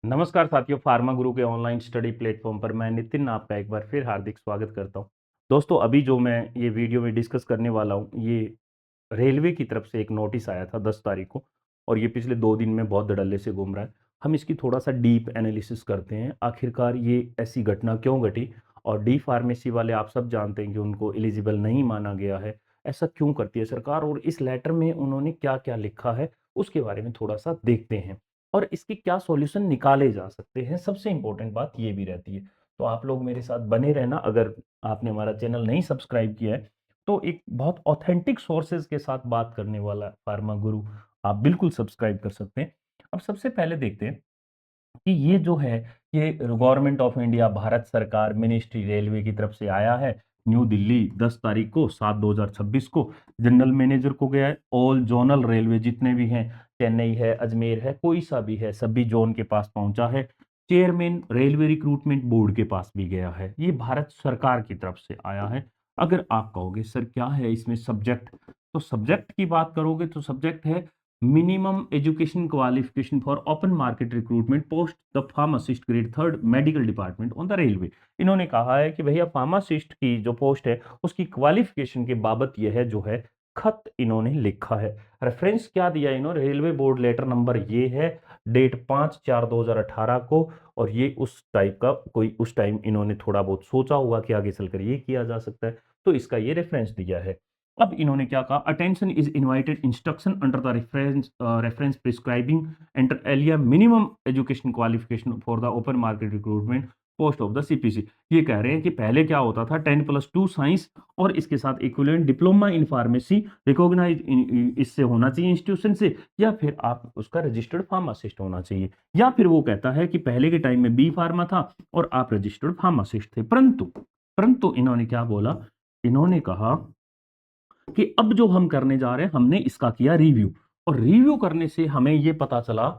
नमस्कार साथियों, फार्मा गुरु के ऑनलाइन स्टडी प्लेटफॉर्म पर मैं नितिन आपका एक बार फिर हार्दिक स्वागत करता हूं। दोस्तों, अभी जो मैं ये वीडियो में डिस्कस करने वाला हूं, ये रेलवे की तरफ से एक नोटिस आया था 10 तारीख को, और ये पिछले 2 दिन में बहुत धड़ल्ले से घूम रहा है। हम इसकी थोड़ा सा डीप एनालिसिस करते हैं, आखिरकार ये ऐसी घटना क्यों घटी, और डी फार्मेसी वाले आप सब जानते हैं कि उनको एलिजिबल नहीं माना गया है। ऐसा क्यों करती है सरकार, और इस लेटर में उन्होंने क्या क्या लिखा है उसके बारे में थोड़ा सा देखते हैं, और इसके क्या सॉल्यूशन निकाले जा सकते हैं। सबसे इंपॉर्टेंट बात ये भी रहती है, तो आप लोग मेरे साथ बने रहना। अगर आपने हमारा चैनल नहीं सब्सक्राइब किया है, तो एक बहुत ऑथेंटिक सोर्सेज के साथ बात करने वाला फार्मा गुरु आप बिल्कुल सब्सक्राइब कर सकते हैं। अब सबसे पहले देखते हैं कि ये जो है, ये गवर्नमेंट ऑफ इंडिया, भारत सरकार, मिनिस्ट्री रेलवे की तरफ से आया है। न्यू दिल्ली 10 तारीख को 7/2026 को जनरल मैनेजर को गया है। ऑल जोनल रेलवे जितने भी हैं, चेन्नई है, अजमेर है, कोई सा भी है, सभी जोन के पास पहुंचा है। चेयरमैन रेलवे रिक्रूटमेंट बोर्ड के पास भी गया है। ये भारत सरकार की तरफ से आया है। अगर आप कहोगे सर क्या है इसमें सब्जेक्ट, तो सब्जेक्ट की बात करोगे तो सब्जेक्ट है minimum education qualification for open market recruitment post the pharmacist grade third medical department on the railway. इन्होंने कहा है कि भैया फार्मासिस्ट की जो पोस्ट है उसकी क्वालिफिकेशन के बाबत यह है जो है खत इन्होंने लिखा है। रेफरेंस क्या दिया इन्होंने, रेलवे बोर्ड लेटर नंबर ये है, डेट 5/4/2018 को। और ये उस टाइप का, कोई उस टाइम इन्होंने थोड़ा बहुत सोचा होगा कि आगे चलकर ये किया जा सकता है, तो इसका ये रेफरेंस दिया है। अब इन्होंने क्या कहा, attention is invited instruction under the reference prescribing inter alia minimum education qualification for the open market recruitment post of the CPC. ये कह रहे हैं कि पहले क्या होता था, 10+2 साइंस और इसके साथ equivalent diploma in pharmacy recognise इससे होना चाहिए इंस्टीट्यूशन से, या फिर आप उसका रजिस्टर्ड फार्मासिस्ट होना चाहिए। या फिर वो कहता है कि पहले के टाइम में बी फार्मा था और आप रजिस्टर्ड फार्मासिस्ट थे। परंतु परंतु इन्होंने क्या बोला, इन्होंने कहा कि अब जो हम करने जा रहे हैं, हमने इसका किया रिव्यू, और रिव्यू करने से हमें ये पता चला,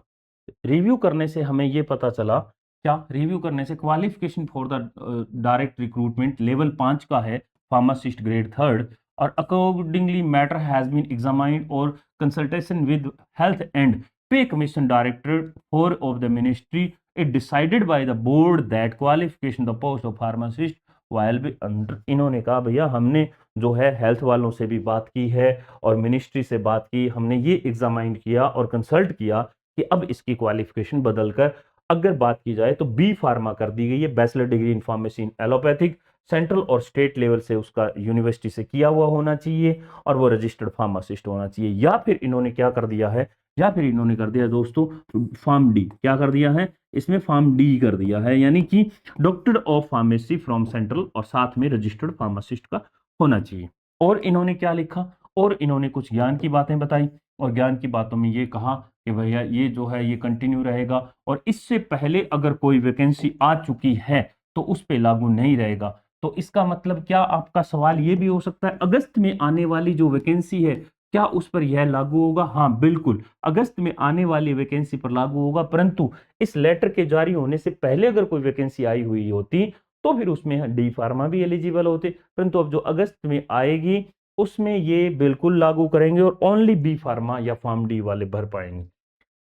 रिव्यू करने से हमें ये पता चला, क्या रिव्यू करने से qualification for the direct recruitment level 5 का है, फार्मासिस्ट ग्रेड थर्ड, और accordingly matter has been examined और consultation with health and pay commission director four of the ministry it decided by the board that qualification the post of pharmacist while be under. इन्होंने कहा भैया हमने जो है health वालों से भी बात की है और मिनिस्ट्री से बात की, हमने ये एग्जामाइन किया और कंसल्ट किया कि अब इसकी क्वालिफिकेशन बदलकर अगर बात की जाए तो बी फार्मा कर दी गई है, bachelor degree in pharmacy in allopathic, central और स्टेट लेवल से उसका यूनिवर्सिटी से किया हुआ होना चाहिए, और वो रजिस्टर्ड फार्मासिस्ट होना चाहिए। या फिर इन्होंने क्या कर दिया है, या फिर इन्होंने कर दिया दोस्तों फॉर्म डी, क्या कर दिया है इसमें, फॉर्म डी कर दिया है, यानी कि doctor of pharmacy from central और साथ में रजिस्टर्ड फार्मासिस्ट का होना चाहिए। और इन्होंने क्या लिखा, और इन्होंने कुछ ज्ञान की बातें बताई, और ज्ञान की बातों में ये कहा कि भैया ये जो है ये कंटिन्यू रहेगा, और इससे पहले अगर कोई वैकेंसी आ चुकी है तो उस पे लागू नहीं रहेगा। तो इसका मतलब क्या, आपका सवाल ये भी हो सकता है अगस्त में आने वाली जो वैकेंसी है क्या उस पर यह लागू होगा? हाँ बिल्कुल, अगस्त में आने वाली वैकेंसी पर लागू होगा, परंतु इस लेटर के जारी होने से पहले अगर कोई वैकेंसी आई हुई होती तो फिर उसमें डी फार्मा भी एलिजिबल होते, परंतु अब जो अगस्त में आएगी उसमें ये बिल्कुल लागू करेंगे और ओनली बी फार्मा या फार्म डी वाले भर पाएंगे।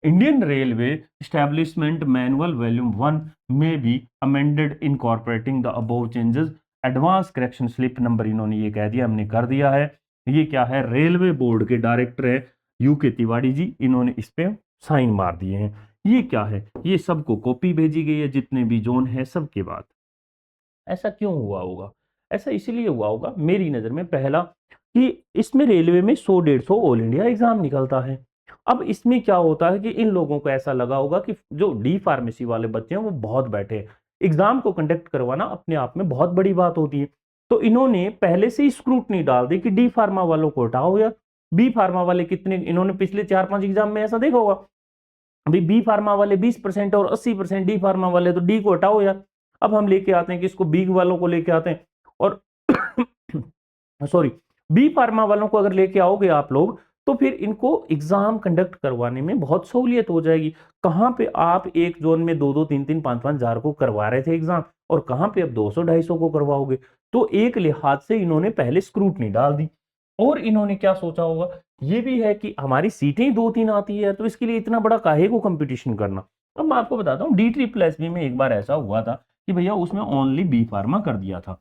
Indian railway establishment manual volume 1 में भी amended incorporating the above changes advance correction slip number, इन्होंने ये कह दिया, हमने कर दिया है। ये क्या है, रेलवे बोर्ड के डायरेक्टर है यूके तिवारी जी, इन्होंने इस पे साइन मार दिए हैं। ये क्या है, ये सबको कॉपी भेजी गई है, जितने भी जोन है सबके बाद। ऐसा क्यों हुआ होगा? ऐसा इसलिए हुआ होगा मेरी नज़र में, पहला कि इसमें रेलवे में 100-150 ऑल इंडिया एग्जाम निकलता है। अब इसमें क्या होता है कि इन लोगों को ऐसा लगा होगा कि जो डी फार्मेसी वाले बच्चे हैं वो बहुत बैठे हैं, एग्जाम को कंडक्ट करवाना अपने आप में बहुत बड़ी बात होती है। तो इन्होंने पहले से ही स्क्रूटनी डाल दी कि डी फार्मा वालों को हटाओ यार, बी फार्मा वाले कितने, इन्होंने पिछले 4-5 एग्जाम में ऐसा देखा होगा, अभी बी फार्मा वाले 20% और 80% डी फार्मा वाले, तो डी को हटाओ यार। अब हम लेके आते हैं कि इसको बी वालों को लेके आते हैं, और सॉरी, बी फार्मा वालों को अगर लेके आओगे आप लोग तो फिर इनको एग्जाम कंडक्ट करवाने में बहुत सहूलियत हो जाएगी। कहां पे आप एक जोन में 2-2 3-3 5-5 हजार को करवा रहे थे एग्जाम, और कहां पे अब 200-250 को करवाओगे। तो एक लिहाज से इन्होंने पहले स्क्रूटनी डाल दी, और इन्होंने क्या सोचा होगा, ये भी है कि हमारी सीटें ही 2-3 आती है तो इसके लिए इतना बड़ा काहे को कंपटीशन करना। अब मैं आपको बताता हूँ डी ट्रिपल एस बी में एक बार ऐसा हुआ था कि भैया उसमें ओनली बी फार्मा कर दिया था।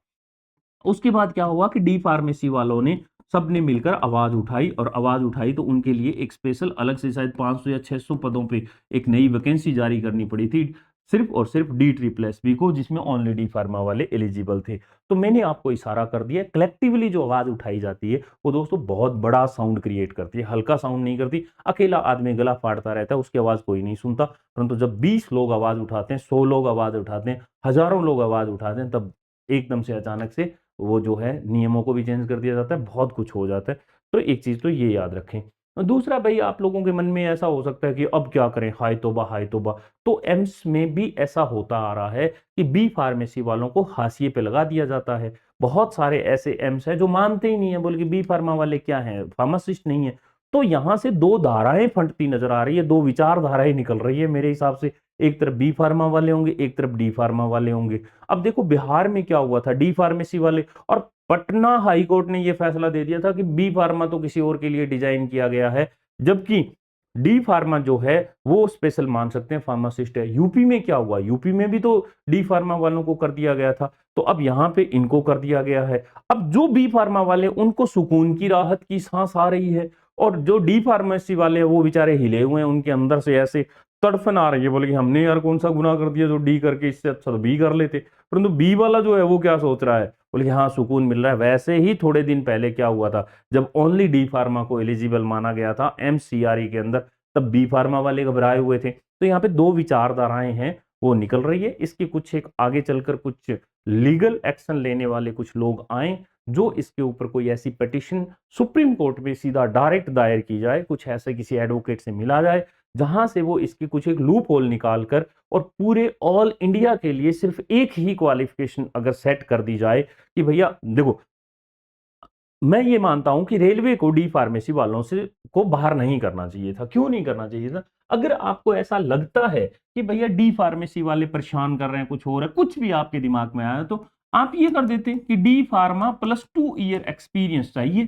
उसके बाद क्या हुआ कि डी फार्मेसी वालों ने सबने मिलकर आवाज उठाई, और आवाज उठाई तो उनके लिए एक स्पेशल अलग से शायद 500 या 600 पदों पे एक नई वैकेंसी जारी करनी पड़ी थी, सिर्फ और सिर्फ डी ट्रिपल एस बी को, जिसमें ओनली डी फार्मा वाले एलिजिबल थे। तो मैंने आपको इशारा कर दिया, कलेक्टिवली जो आवाज उठाई जाती है वो दोस्तों बहुत बड़ा साउंड क्रिएट करती है, हल्का साउंड नहीं करती। अकेला आदमी गला फाड़ता रहता है, उसकी आवाज कोई नहीं सुनता, परंतु जब 20 लोग आवाज उठाते हैं, 100 लोग आवाज उठाते हैं, हजारों लोग आवाज उठाते हैं, तब एकदम से अचानक से वो जो है नियमों को भी चेंज कर दिया जाता है, बहुत कुछ हो जाता है। तो एक चीज़ तो ये याद रखें। और दूसरा भई, आप लोगों के मन में ऐसा हो सकता है कि अब क्या करें? हाय तौबा! हाय तौबा! तो एम्स में भी ऐसा होता आ रहा है कि बी फार्मेसी वालों को हाशिए पे लगा दिया जाता है। बहुत सारे ऐसे एम्स हैं जो मानते ही नहीं है, बोले कि बी फार्मा वाले क्या हैं? फार्मासिस्ट नहीं है। तो यहाँ से 2 धाराएँ फटती नज़र आ रही है, 2 विचारधाराएँ निकल रही है मेरे हिसाब से। एक तरफ बी फार्मा वाले होंगे, एक तरफ डी फार्मा वाले होंगे। अब देखो बिहार में क्या हुआ था, डी फार्मेसी वाले, और पटना हाई कोर्ट ने यह फैसला दे दिया था कि बी फार्मा तो किसी और के लिए डिजाइन किया गया है, जबकि डी फार्मा जो है वो स्पेशल मान सकते हैं, फार्मासिस्ट है। यूपी में क्या हुआ, यूपी में भी तो डी फार्मा वालों को कर दिया गया था, तो अब यहां पे इनको कर दिया गया है। अब जो बी फार्मा वाले, उनको सुकून की राहत की सांस आ रही है, और जो डी फार्मेसी वाले हैं वो बेचारे हिले हुए हैं, उनके अंदर से ऐसे तड़फन आ रही है, बोले कि हमने यार कौन सा गुनाह कर दिया जो डी करके, इससे अच्छा तो बी कर लेते। परंतु बी वाला जो है वो क्या सोच रहा है, बोले कि हाँ सुकून मिल रहा है। वैसे ही थोड़े दिन पहले क्या हुआ था, जब ओनली डी फार्मा को एलिजिबल माना गया था एमसीआरई के अंदर, तब बी फार्मा वाले घबराए हुए थे। तो यहाँ पे दो विचारधाराएं हैं, वो निकल रही है। इसकी कुछ एक आगे चलकर कुछ लीगल एक्शन लेने वाले कुछ लोग आए, जो इसके ऊपर कोई ऐसी पिटिशन सुप्रीम कोर्ट में सीधा डायरेक्ट दायर की जाए, कुछ ऐसे किसी एडवोकेट से मिला जाए, जहां से वो इसकी कुछ एक लूप होल निकाल कर, और पूरे ऑल इंडिया के लिए सिर्फ एक ही क्वालिफिकेशन अगर सेट कर दी जाए कि भैया देखो, मैं ये मानता हूं कि रेलवे को डी फार्मेसी वालों से को बाहर नहीं करना चाहिए था। क्यों नहीं करना चाहिए था? अगर आपको ऐसा लगता है कि भैया डी फार्मेसी वाले परेशान कर रहे हैं, कुछ हो रहा है, कुछ भी आपके दिमाग में आया, तो आप ये कर देते कि D pharma plus 2 year experience चाहिए,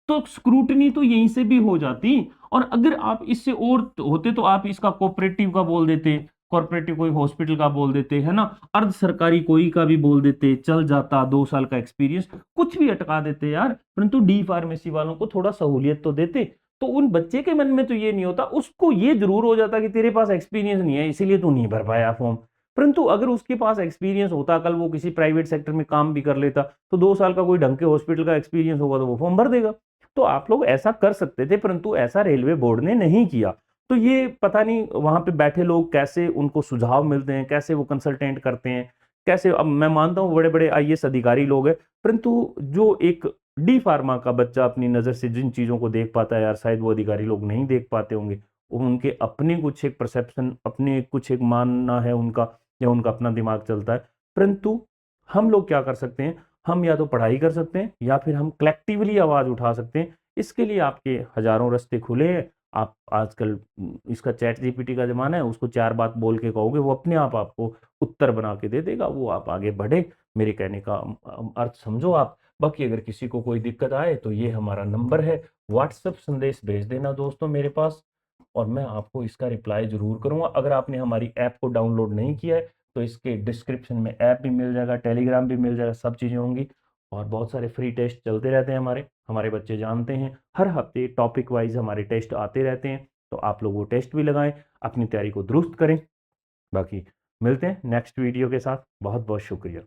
तो स्क्रूटनी तो यहीं से भी हो जाती। और अगर आप इससे और होते तो आप इसका कोऑपरेटिव का बोल देते, कॉर्पोरेटिव कोई हॉस्पिटल का बोल देते, है ना, अर्ध सरकारी कोई का भी बोल देते, चल जाता, 2 साल का एक्सपीरियंस, कुछ भी अटका देते यार। परंतु डी फार्मेसी वालों को थोड़ा सहूलियत तो देते, तो उन बच्चे के मन में तो ये नहीं होता, उसको ये जरूर हो जाता कि तेरे पास एक्सपीरियंस नहीं है इसीलिए तू नहीं भर पाया फॉर्म। परंतु अगर उसके पास एक्सपीरियंस होता, कल वो किसी प्राइवेट सेक्टर में काम भी कर लेता, तो 2 साल का कोई ढंग के हॉस्पिटल का एक्सपीरियंस होगा तो वो फॉर्म भर देगा। तो आप लोग ऐसा कर सकते थे, परंतु ऐसा रेलवे बोर्ड ने नहीं किया। तो ये पता नहीं वहां पे बैठे लोग कैसे उनको सुझाव मिलते हैं, कैसे वो कंसल्टेंट करते हैं, कैसे। अब मैं मानता हूँ बड़े बड़े आईएएस अधिकारी लोग हैं, परंतु जो एक डी फार्मा का बच्चा अपनी नजर से जिन चीजों को देख पाता है यार, शायद वो अधिकारी लोग नहीं देख पाते होंगे। उनके अपने कुछ एक परसेप्शन, अपने कुछ एक मानना है उनका, या उनका अपना दिमाग चलता है। परंतु हम लोग क्या कर सकते हैं, हम या तो पढ़ाई कर सकते हैं, या फिर हम कलेक्टिवली आवाज उठा सकते हैं। इसके लिए आपके हजारों रास्ते खुले हैं। आप आजकल इसका चैट जीपीटी का जमाना है, उसको 4 बात बोल के कहोगे, वो अपने आप आपको उत्तर बना के दे देगा, वो आप आगे बढ़े। मेरे कहने का अर्थ समझो आप। बाकी अगर किसी को कोई दिक्कत आए तो ये हमारा नंबर है, व्हाट्सएप संदेश भेज देना दोस्तों मेरे पास, और मैं आपको इसका रिप्लाई जरूर करूंगा। अगर आपने हमारी ऐप को डाउनलोड नहीं किया है तो इसके डिस्क्रिप्शन में ऐप भी मिल जाएगा, टेलीग्राम भी मिल जाएगा, सब चीज़ें होंगी। और बहुत सारे फ्री टेस्ट चलते रहते हैं, हमारे हमारे बच्चे जानते हैं, हर हफ्ते टॉपिक वाइज हमारे टेस्ट आते रहते हैं। तो आप लोग वो टेस्ट भी लगाएं, अपनी तैयारी को दुरुस्त करें। बाकी मिलते हैं नेक्स्ट वीडियो के साथ। बहुत बहुत शुक्रिया।